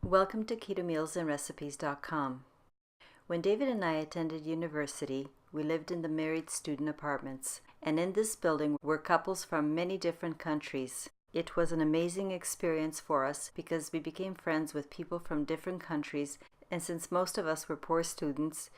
Welcome to KetoMealsAndRecipes.com. When David and I attended university, we lived in the married student apartments, and in this building were couples from many different countries. It was an amazing experience for us because we became friends with people from different countries, and since most of us were poor students,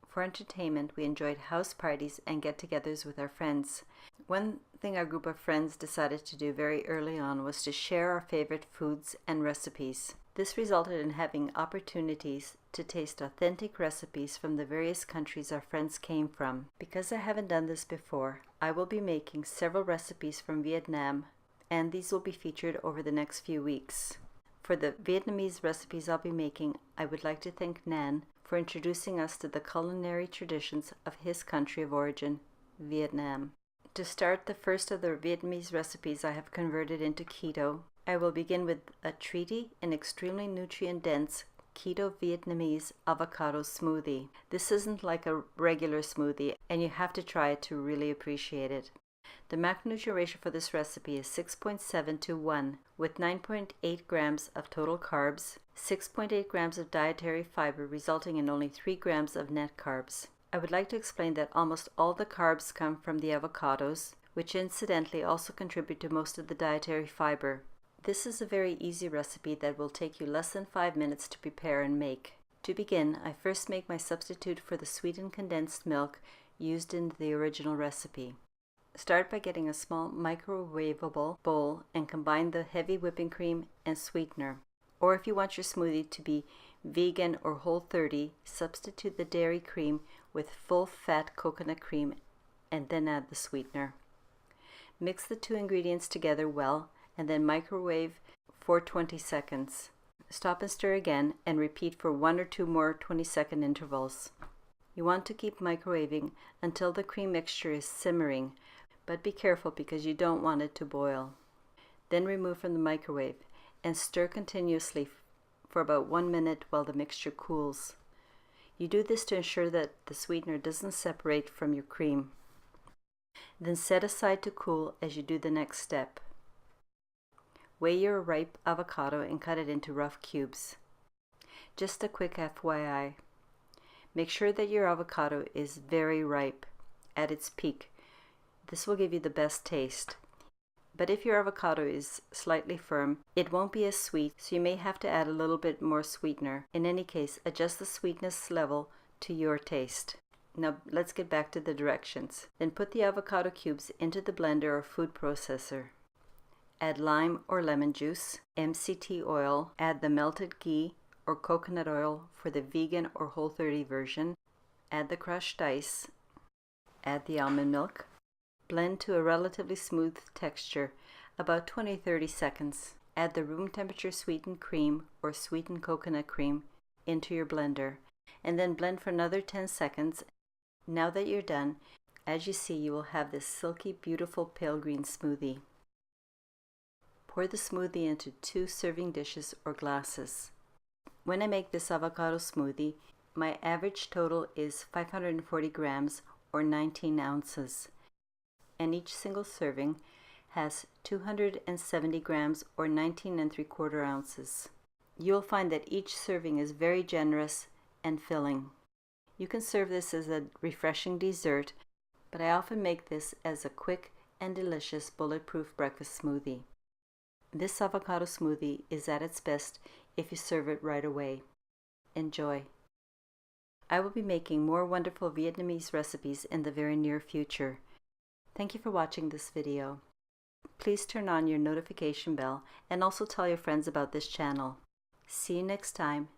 for entertainment we enjoyed house parties and get-togethers with our friends. One thing our group of friends decided to do very early on was to share our favorite foods and recipes. This resulted in having opportunities to taste authentic recipes from the various countries our friends came from. Because I haven't done this before, I will be making several recipes from Vietnam, and these will be featured over the next few weeks. For the Vietnamese recipes I'll be making, I would like to thank Nan for introducing us to the culinary traditions of his country of origin, Vietnam. To start the first of the Vietnamese recipes I have converted into keto, I will begin with a treaty and extremely nutrient-dense Keto Vietnamese Avocado Smoothie. This isn't like a regular smoothie, and you have to try it to really appreciate it. The macronutrient ratio for this recipe is 6.7 to 1, with 9.8 grams of total carbs, 6.8 grams of dietary fiber, resulting in only 3 grams of net carbs. I would like to explain that almost all the carbs come from the avocados, which incidentally also contribute to most of the dietary fiber. This is a very easy recipe that will take you less than 5 minutes to prepare and make. To begin, I first make my substitute for the sweetened condensed milk used in the original recipe. Start by getting a small microwavable bowl and combine the heavy whipping cream and sweetener. Or if you want your smoothie to be vegan or Whole30, substitute the dairy cream with full-fat coconut cream and then add the sweetener. Mix the two ingredients together well and then microwave for 20 seconds. Stop and stir again and repeat for 1 or 2 more 20-second intervals. You want to keep microwaving until the cream mixture is simmering, but be careful because you don't want it to boil. Then remove from the microwave and stir continuously for about 1 minute while the mixture cools. You do this to ensure that the sweetener doesn't separate from your cream. Then set aside to cool as you do the next step. Weigh your ripe avocado and cut it into rough cubes. Just a quick FYI. Make sure that your avocado is very ripe, at its peak. This will give you the best taste. But if your avocado is slightly firm, it won't be as sweet, so you may have to add a little bit more sweetener. In any case, adjust the sweetness level to your taste. Now let's get back to the directions. Then put the avocado cubes into the blender or food processor. Add lime or lemon juice, MCT oil, add the melted ghee or coconut oil for the vegan or Whole30 version, add the crushed ice, add the almond milk, blend to a relatively smooth texture, about 20-30 seconds. Add the room temperature sweetened cream or sweetened coconut cream into your blender, and then blend for another 10 seconds. Now that you're done, as you see, you will have this silky, beautiful pale green smoothie. Pour the smoothie into 2 serving dishes or glasses. When I make this avocado smoothie, my average total is 540 grams or 19 ounces, and each single serving has 270 grams or 19 3/4 ounces. You'll find that each serving is very generous and filling. You can serve this as a refreshing dessert, but I often make this as a quick and delicious bulletproof breakfast smoothie. This avocado smoothie is at its best if you serve it right away. Enjoy! I will be making more wonderful Vietnamese recipes in the very near future. Thank you for watching this video. Please turn on your notification bell and also tell your friends about this channel. See you next time.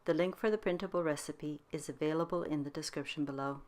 The link for the printable recipe is available in the description below.